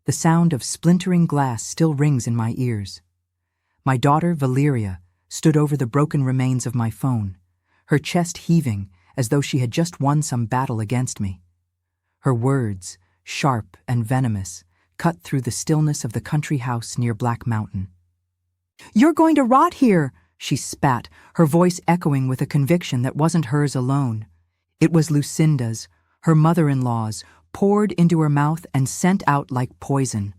The sound of splintering glass still rings in my ears. My daughter, Valeria, stood over the broken remains of my phone, her chest heaving as though she had just won some battle against me. Her words, sharp and venomous, cut through the stillness of the country house near Black Mountain. "You're going to rot here," she spat, her voice echoing with a conviction that wasn't hers alone. It was Lucinda's, her mother-in-law's, poured into her mouth and sent out like poison.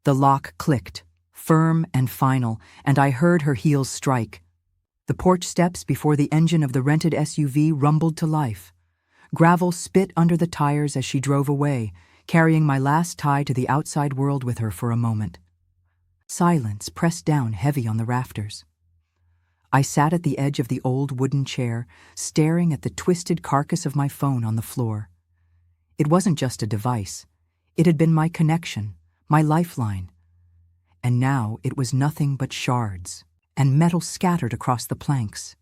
The lock clicked, firm and final, and I heard her heels strike. The porch steps before the engine of the rented SUV rumbled to life. Gravel spit under the tires as she drove away, carrying my last tie to the outside world with her for a moment. Silence pressed down heavy on the rafters. I sat at the edge of the old wooden chair, staring at the twisted carcass of my phone on the floor. It wasn't just a device. It had been my connection, my lifeline. And now it was nothing but shards, and metal scattered across the planks.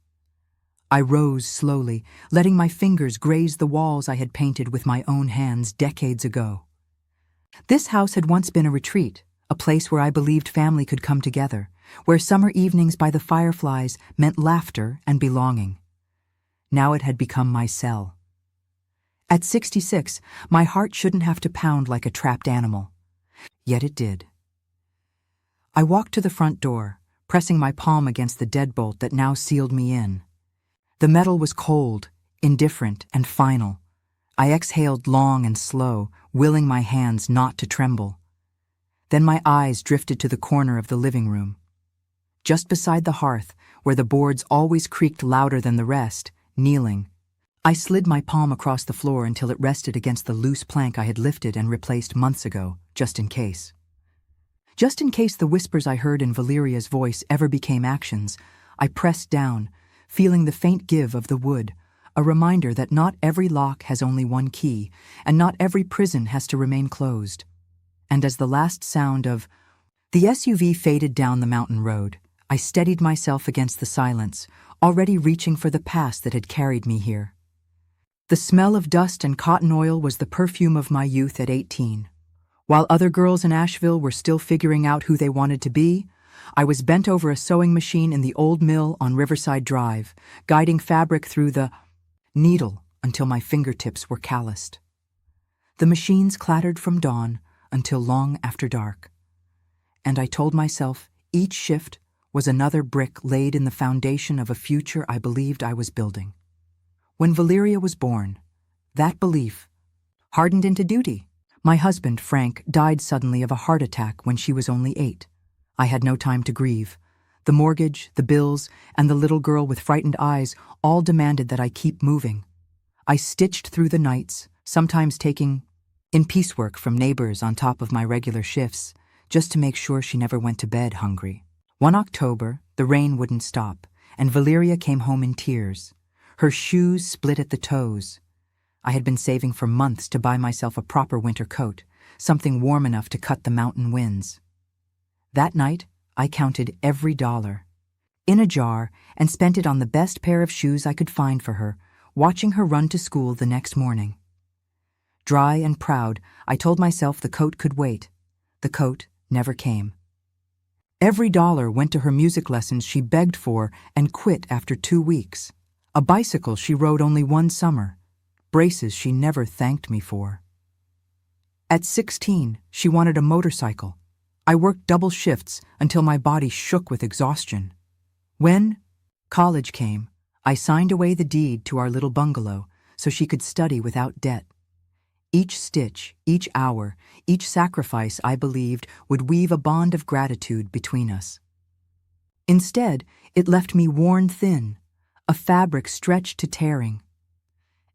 I rose slowly, letting my fingers graze the walls I had painted with my own hands decades ago. This house had once been a retreat, a place where I believed family could come together, where summer evenings by the fireflies meant laughter and belonging. Now it had become my cell. At 66, my heart shouldn't have to pound like a trapped animal. Yet it did. I walked to the front door, pressing my palm against the deadbolt that now sealed me in. The metal was cold, indifferent, and final. I exhaled long and slow, willing my hands not to tremble. Then my eyes drifted to the corner of the living room. Just beside the hearth, where the boards always creaked louder than the rest, kneeling, I slid my palm across the floor until it rested against the loose plank I had lifted and replaced months ago, just in case. Just in case the whispers I heard in Valeria's voice ever became actions, I pressed down, feeling the faint give of the wood, a reminder that not every lock has only one key, and not every prison has to remain closed. And as the last sound of the SUV faded down the mountain road, I steadied myself against the silence, already reaching for the past that had carried me here. The smell of dust and cotton oil was the perfume of my youth at 18. While other girls in Asheville were still figuring out who they wanted to be, I was bent over a sewing machine in the old mill on Riverside Drive, guiding fabric through the needle until my fingertips were calloused. The machines clattered from dawn until long after dark. And I told myself each shift was another brick laid in the foundation of a future I believed I was building. When Valeria was born, that belief hardened into duty. My husband, Frank, died suddenly of a heart attack when she was only 8. I had no time to grieve. The mortgage, the bills, and the little girl with frightened eyes all demanded that I keep moving. I stitched through the nights, sometimes taking in piecework from neighbors on top of my regular shifts, just to make sure she never went to bed hungry. One October, the rain wouldn't stop, and Valeria came home in tears. Her shoes split at the toes. I had been saving for months to buy myself a proper winter coat, something warm enough to cut the mountain winds. That night, I counted every dollar in a jar and spent it on the best pair of shoes I could find for her, watching her run to school the next morning. Dry and proud, I told myself the coat could wait. The coat never came. Every dollar went to her music lessons she begged for and quit after 2 weeks. A bicycle she rode only one summer. Braces she never thanked me for. At 16, she wanted a motorcycle. I worked double shifts until my body shook with exhaustion. When college came, I signed away the deed to our little bungalow so she could study without debt. Each stitch, each hour, each sacrifice, I believed, would weave a bond of gratitude between us. Instead, it left me worn thin, a fabric stretched to tearing.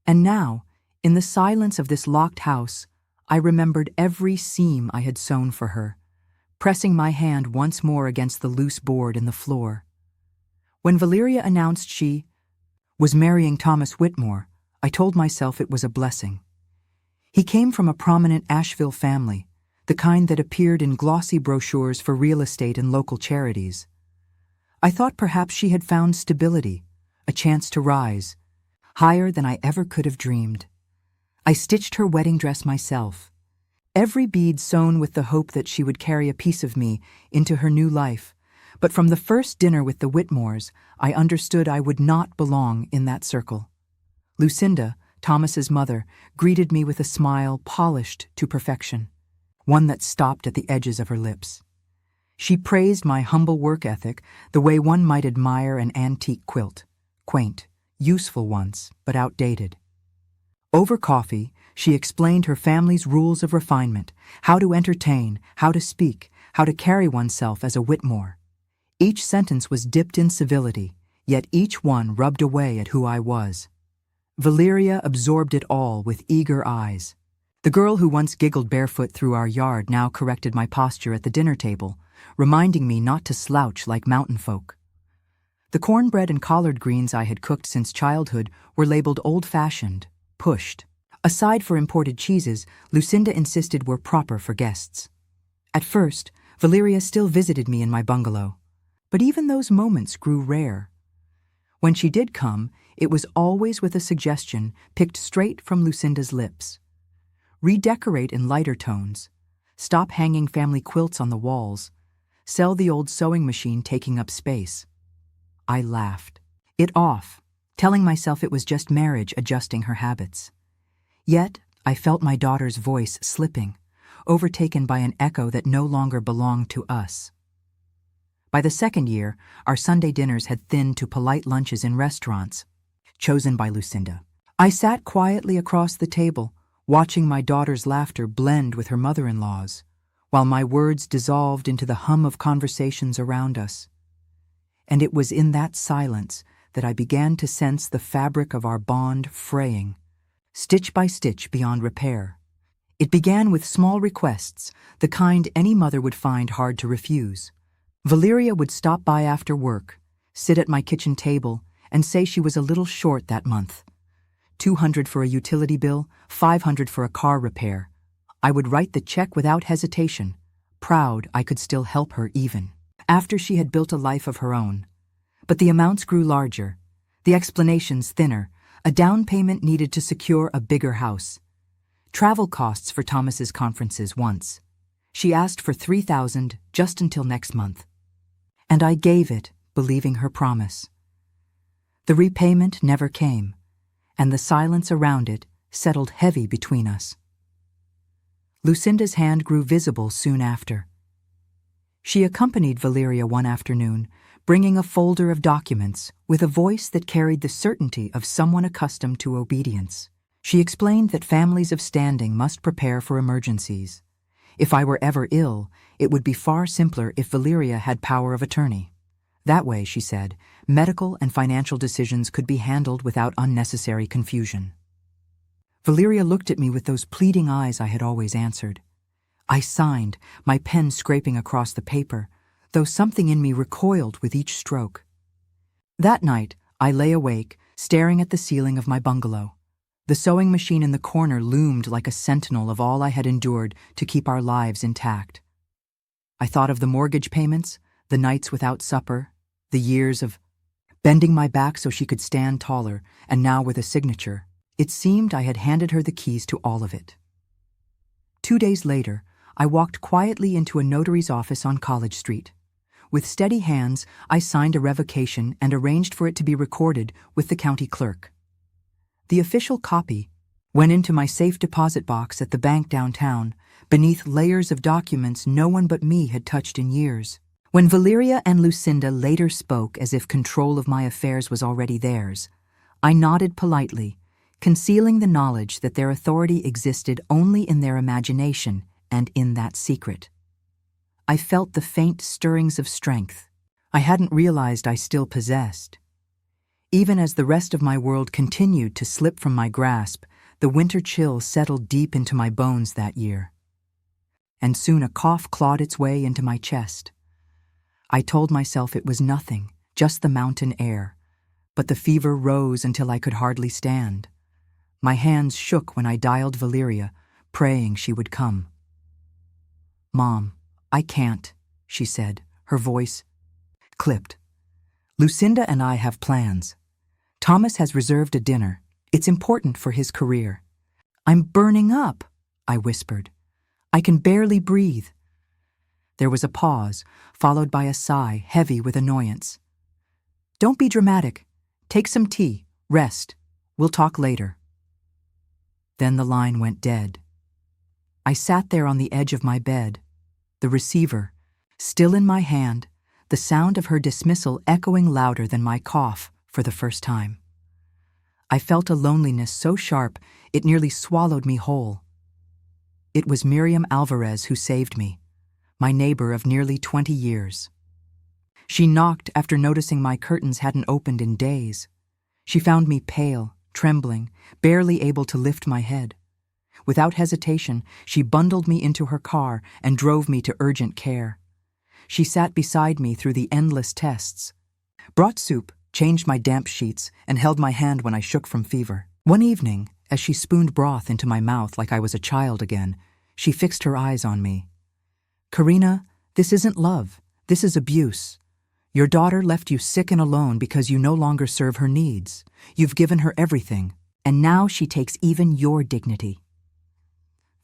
And now, in the silence of this locked house, I remembered every seam I had sewn for her, pressing my hand once more against the loose board in the floor. When Valeria announced she was marrying Thomas Whitmore, I told myself it was a blessing. He came from a prominent Asheville family, the kind that appeared in glossy brochures for real estate and local charities. I thought perhaps she had found stability, a chance to rise, higher than I ever could have dreamed. I stitched her wedding dress myself. every bead sewn with the hope that she would carry a piece of me into her new life. But from the first dinner with the Whitmores, I understood I would not belong in that circle. Lucinda, Thomas's mother, greeted me with a smile polished to perfection, one that stopped at the edges of her lips. She praised my humble work ethic the way one might admire an antique quilt, quaint, useful once, but outdated. Over coffee, she explained her family's rules of refinement, how to entertain, how to speak, how to carry oneself as a Whitmore. Each sentence was dipped in civility, yet each one rubbed away at who I was. Valeria absorbed it all with eager eyes. The girl who once giggled barefoot through our yard now corrected my posture at the dinner table, reminding me not to slouch like mountain folk. The cornbread and collard greens I had cooked since childhood were labeled old-fashioned, pushed. Aside for imported cheeses, Lucinda insisted were proper for guests. At first, Valeria still visited me in my bungalow, but even those moments grew rare. When she did come, it was always with a suggestion picked straight from Lucinda's lips. Redecorate in lighter tones. Stop hanging family quilts on the walls. Sell the old sewing machine taking up space. I laughed it off, telling myself it was just marriage adjusting her habits. Yet, I felt my daughter's voice slipping, overtaken by an echo that no longer belonged to us. By the second year, our Sunday dinners had thinned to polite lunches in restaurants, chosen by Lucinda. I sat quietly across the table, watching my daughter's laughter blend with her mother-in-law's, while my words dissolved into the hum of conversations around us. And it was in that silence that I began to sense the fabric of our bond fraying, stitch by stitch beyond repair. It began with small requests, the kind any mother would find hard to refuse. Valeria would stop by after work, sit at my kitchen table, and say she was a little short that month. $200 for a utility bill, $500 for a car repair. I would write the check without hesitation, proud I could still help her even after she had built a life of her own. But the amounts grew larger, the explanations thinner, a down payment needed to secure a bigger house. Travel costs for Thomas's conferences once. She asked for $3,000 just until next month. And I gave it, believing her promise. The repayment never came, and the silence around it settled heavy between us. Lucinda's hand grew visible soon after. She accompanied Valeria one afternoon, bringing a folder of documents with a voice that carried the certainty of someone accustomed to obedience. She explained that families of standing must prepare for emergencies. If I were ever ill, it would be far simpler if Valeria had power of attorney. That way, she said, medical and financial decisions could be handled without unnecessary confusion. Valeria looked at me with those pleading eyes I had always answered. I signed, my pen scraping across the paper, though something in me recoiled with each stroke. That night, I lay awake, staring at the ceiling of my bungalow. The sewing machine in the corner loomed like a sentinel of all I had endured to keep our lives intact. I thought of the mortgage payments, the nights without supper, the years of bending my back so she could stand taller, and now with a signature. It seemed I had handed her the keys to all of it. 2 days later, I walked quietly into a notary's office on College Street. With steady hands, I signed a revocation and arranged for it to be recorded with the county clerk. The official copy went into my safe deposit box at the bank downtown, beneath layers of documents no one but me had touched in years. When Valeria and Lucinda later spoke as if control of my affairs was already theirs, I nodded politely, concealing the knowledge that their authority existed only in their imagination and in that secret. I felt the faint stirrings of strength I hadn't realized I still possessed. Even as the rest of my world continued to slip from my grasp, the winter chill settled deep into my bones that year. And soon a cough clawed its way into my chest. I told myself it was nothing, just the mountain air, but the fever rose until I could hardly stand. My hands shook when I dialed Valeria, praying she would come. "Mom, I can't," she said, her voice clipped. "Lucinda and I have plans. Thomas has reserved a dinner. It's important for his career." "I'm burning up," I whispered. I can barely breathe." There was a pause, followed by a sigh heavy with annoyance. "Don't be dramatic. Take some tea. Rest. We'll talk later." Then the line went dead. I sat there on the edge of my bed, the receiver, still in my hand, the sound of her dismissal echoing louder than my cough for the first time. I felt a loneliness so sharp it nearly swallowed me whole. It was Miriam Alvarez who saved me, my neighbor of nearly 20 years. She knocked after noticing my curtains hadn't opened in days. She found me pale, trembling, barely able to lift my head. Without hesitation, she bundled me into her car and drove me to urgent care. She sat beside me through the endless tests, brought soup, changed my damp sheets, and held my hand when I shook from fever. One evening, as she spooned broth into my mouth like I was a child again, she fixed her eyes on me. "Karina, this isn't love. This is abuse. Your daughter left you sick and alone because you no longer serve her needs. You've given her everything, and now she takes even your dignity."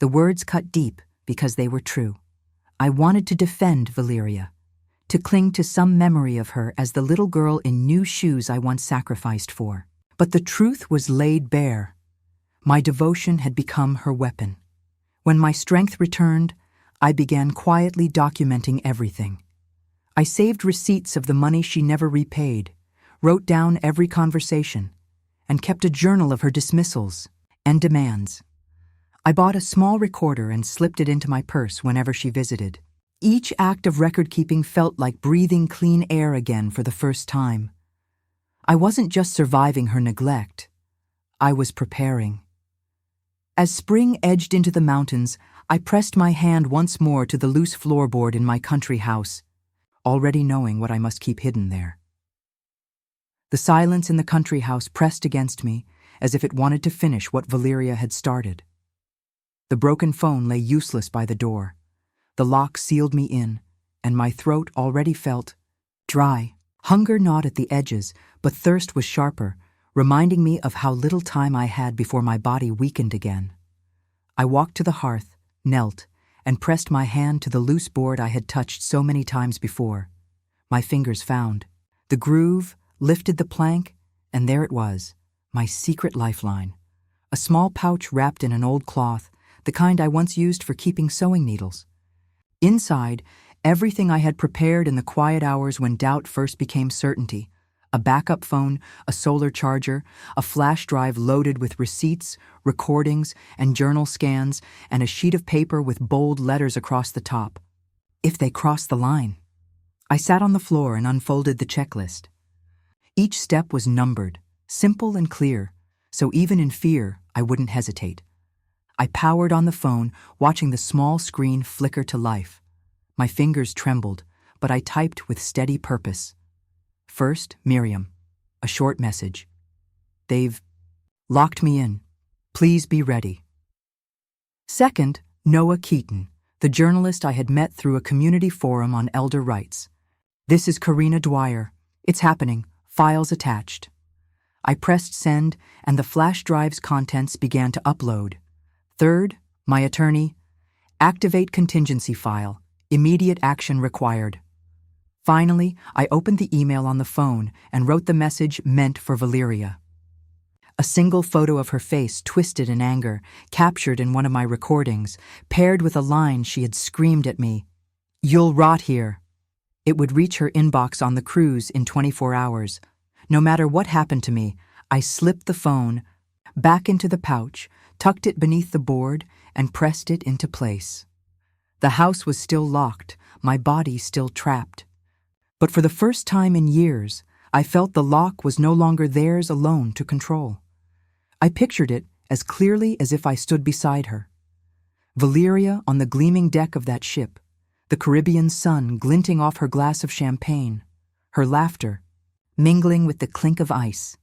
The words cut deep because they were true. I wanted to defend Valeria, to cling to some memory of her as the little girl in new shoes I once sacrificed for. But the truth was laid bare. My devotion had become her weapon. When my strength returned, I began quietly documenting everything. I saved receipts of the money she never repaid, wrote down every conversation, and kept a journal of her dismissals and demands. I bought a small recorder and slipped it into my purse whenever she visited. Each act of record-keeping felt like breathing clean air again for the first time. I wasn't just surviving her neglect. I was preparing. As spring edged into the mountains, I pressed my hand once more to the loose floorboard in my country house, already knowing what I must keep hidden there. The silence in the country house pressed against me as if it wanted to finish what Valeria had started. The broken phone lay useless by the door. The lock sealed me in, and my throat already felt dry. Hunger gnawed at the edges, but thirst was sharper, reminding me of how little time I had before my body weakened again. I walked to the hearth, knelt, and pressed my hand to the loose board I had touched so many times before. My fingers found the groove, lifted the plank, and there it was, my secret lifeline. A small pouch wrapped in an old cloth, the kind I once used for keeping sewing needles. Inside, everything I had prepared in the quiet hours when doubt first became certainty. A backup phone, a solar charger, a flash drive loaded with receipts, recordings, and journal scans, and a sheet of paper with bold letters across the top. If they crossed the line. I sat on the floor and unfolded the checklist. Each step was numbered, simple and clear, so even in fear, I wouldn't hesitate. I powered on the phone, watching the small screen flicker to life. My fingers trembled, but I typed with steady purpose. First, Miriam. A short message. "They've locked me in. Please be ready." Second, Noah Keaton, the journalist I had met through a community forum on elder rights. "This is Karina Dwyer. It's happening. Files attached." I pressed send, and the flash drive's contents began to upload. Third, my attorney. "Activate contingency file. Immediate action required." Finally, I opened the email on the phone and wrote the message meant for Valeria. A single photo of her face twisted in anger, captured in one of my recordings, paired with a line she had screamed at me, "You'll rot here." It would reach her inbox on the cruise in 24 hours. No matter what happened to me, I slipped the phone back into the pouch, tucked it beneath the board, and pressed it into place. The house was still locked, my body still trapped. But for the first time in years, I felt the lock was no longer theirs alone to control. I pictured it as clearly as if I stood beside her. Valeria on the gleaming deck of that ship, the Caribbean sun glinting off her glass of champagne, her laughter mingling with the clink of ice.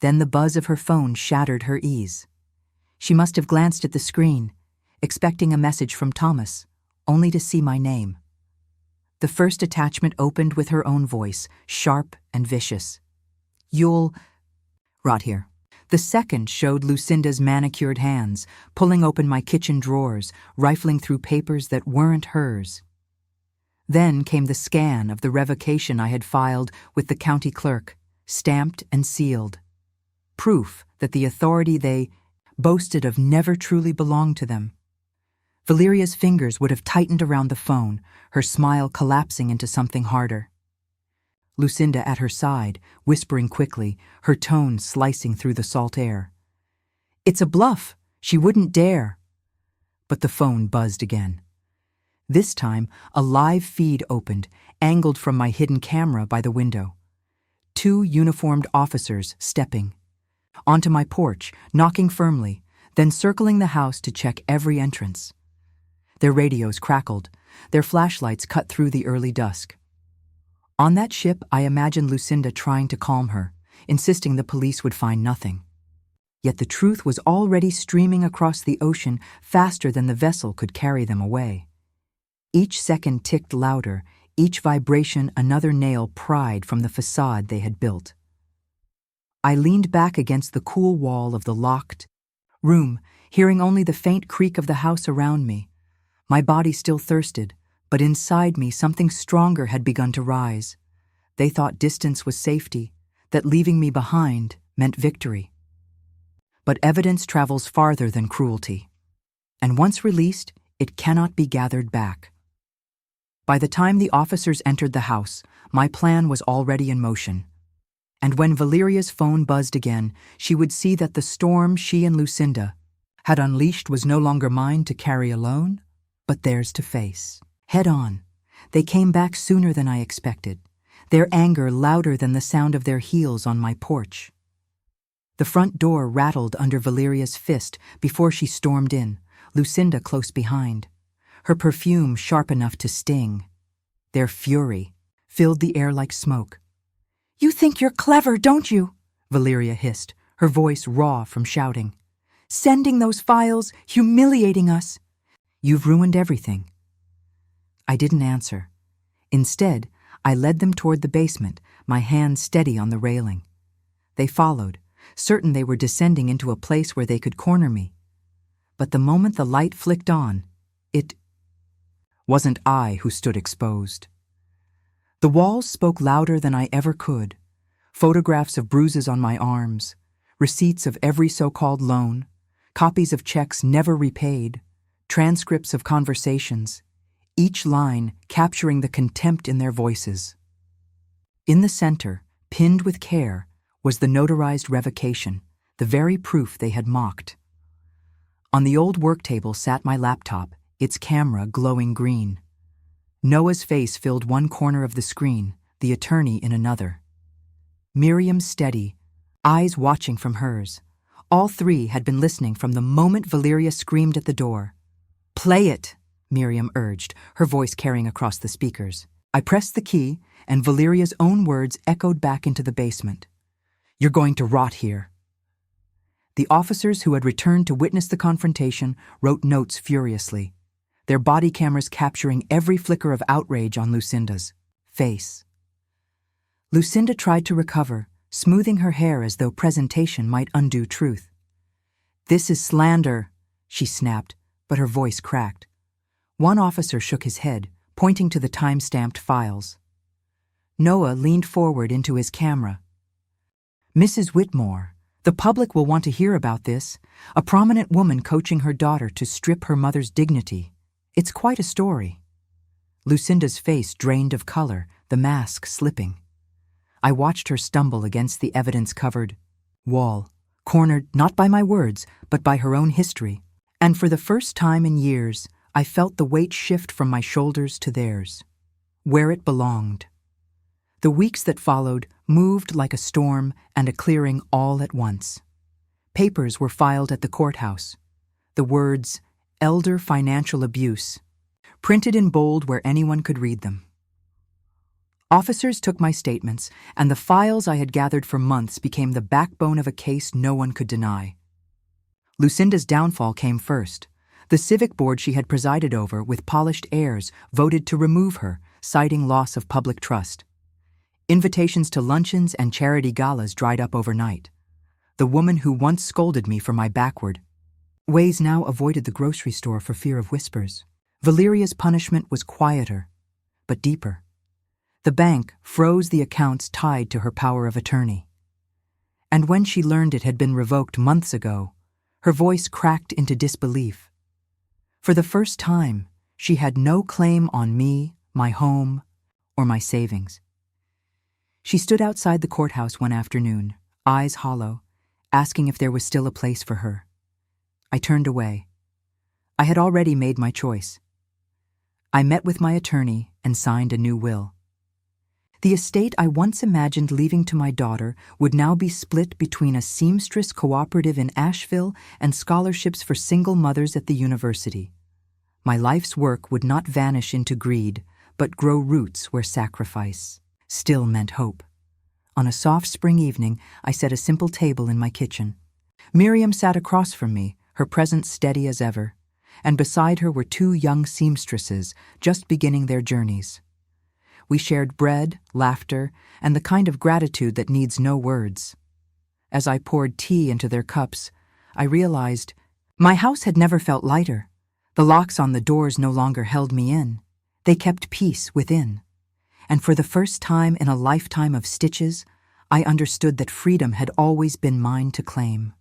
Then the buzz of her phone shattered her ease. She must have glanced at the screen, expecting a message from Thomas, only to see my name. The first attachment opened with her own voice, sharp and vicious. "You'll rot here." The second showed Lucinda's manicured hands, pulling open my kitchen drawers, rifling through papers that weren't hers. Then came the scan of the revocation I had filed with the county clerk, stamped and sealed. Proof that the authority they boasted of never truly belonged to them. Valeria's fingers would have tightened around the phone, her smile collapsing into something harder. Lucinda at her side, whispering quickly, her tone slicing through the salt air. "It's a bluff. She wouldn't dare." But the phone buzzed again. This time, a live feed opened, angled from my hidden camera by the window. 2 uniformed officers stepping onto my porch, knocking firmly, then circling the house to check every entrance. Their radios crackled, their flashlights cut through the early dusk. On that ship, I imagined Lucinda trying to calm her, insisting the police would find nothing. Yet the truth was already streaming across the ocean faster than the vessel could carry them away. Each second ticked louder, each vibration another nail pried from the facade they had built. I leaned back against the cool wall of the locked room, hearing only the faint creak of the house around me. My body still thirsted, but inside me something stronger had begun to rise. They thought distance was safety, that leaving me behind meant victory. But evidence travels farther than cruelty, and once released, it cannot be gathered back. By the time the officers entered the house, my plan was already in motion. And when Valeria's phone buzzed again, she would see that the storm she and Lucinda had unleashed was no longer mine to carry alone, but theirs to face. Head on. They came back sooner than I expected, their anger louder than the sound of their heels on my porch. The front door rattled under Valeria's fist before she stormed in, Lucinda close behind, her perfume sharp enough to sting. Their fury filled the air like smoke. "You think you're clever, don't you?" Valeria hissed, her voice raw from shouting. "Sending those files, humiliating us. You've ruined everything." I didn't answer. Instead, I led them toward the basement, my hand steady on the railing. They followed, certain they were descending into a place where they could corner me. But the moment the light flicked on, it wasn't I who stood exposed. The walls spoke louder than I ever could. Photographs of bruises on my arms, receipts of every so-called loan, copies of checks never repaid, transcripts of conversations, each line capturing the contempt in their voices. In the center, pinned with care, was the notarized revocation, the very proof they had mocked. On the old work table sat my laptop, its camera glowing green. Noah's face filled one corner of the screen, the attorney in another. Miriam steady, eyes watching from hers. All 3 had been listening from the moment Valeria screamed at the door. "Play it," Miriam urged, her voice carrying across the speakers. I pressed the key, and Valeria's own words echoed back into the basement. "You're going to rot here." The officers who had returned to witness the confrontation wrote notes furiously, their body cameras capturing every flicker of outrage on Lucinda's face. Lucinda tried to recover, smoothing her hair as though presentation might undo truth. "This is slander," she snapped, but her voice cracked. One officer shook his head, pointing to the time-stamped files. Noah leaned forward into his camera. "Mrs. Whitmore, the public will want to hear about this. A prominent woman coaching her daughter to strip her mother's dignity. It's quite a story." Lucinda's face drained of color, the mask slipping. I watched her stumble against the evidence-covered wall, cornered not by my words, but by her own history. And for the first time in years, I felt the weight shift from my shoulders to theirs, where it belonged. The weeks that followed moved like a storm and a clearing all at once. Papers were filed at the courthouse. The words, "Elder Financial Abuse," printed in bold where anyone could read them. Officers took my statements, and the files I had gathered for months became the backbone of a case no one could deny. Lucinda's downfall came first. The civic board she had presided over with polished airs voted to remove her, citing loss of public trust. Invitations to luncheons and charity galas dried up overnight. the woman who once scolded me for my backward ways now avoided the grocery store for fear of whispers. Valeria's punishment was quieter, but deeper. The bank froze the accounts tied to her power of attorney. And when she learned it had been revoked months ago, her voice cracked into disbelief. For the first time, she had no claim on me, my home, or my savings. She stood outside the courthouse one afternoon, eyes hollow, asking if there was still a place for her. I turned away. I had already made my choice. I met with my attorney and signed a new will. The estate I once imagined leaving to my daughter would now be split between a seamstress cooperative in Asheville and scholarships for single mothers at the university. My life's work would not vanish into greed, but grow roots where sacrifice still meant hope. On a soft spring evening, I set a simple table in my kitchen. Miriam sat across from me, her presence steady as ever, and beside her were two young seamstresses just beginning their journeys. We shared bread, laughter, and the kind of gratitude that needs no words. As I poured tea into their cups, I realized my house had never felt lighter. The locks on the doors no longer held me in. They kept peace within. And for the first time in a lifetime of stitches, I understood that freedom had always been mine to claim.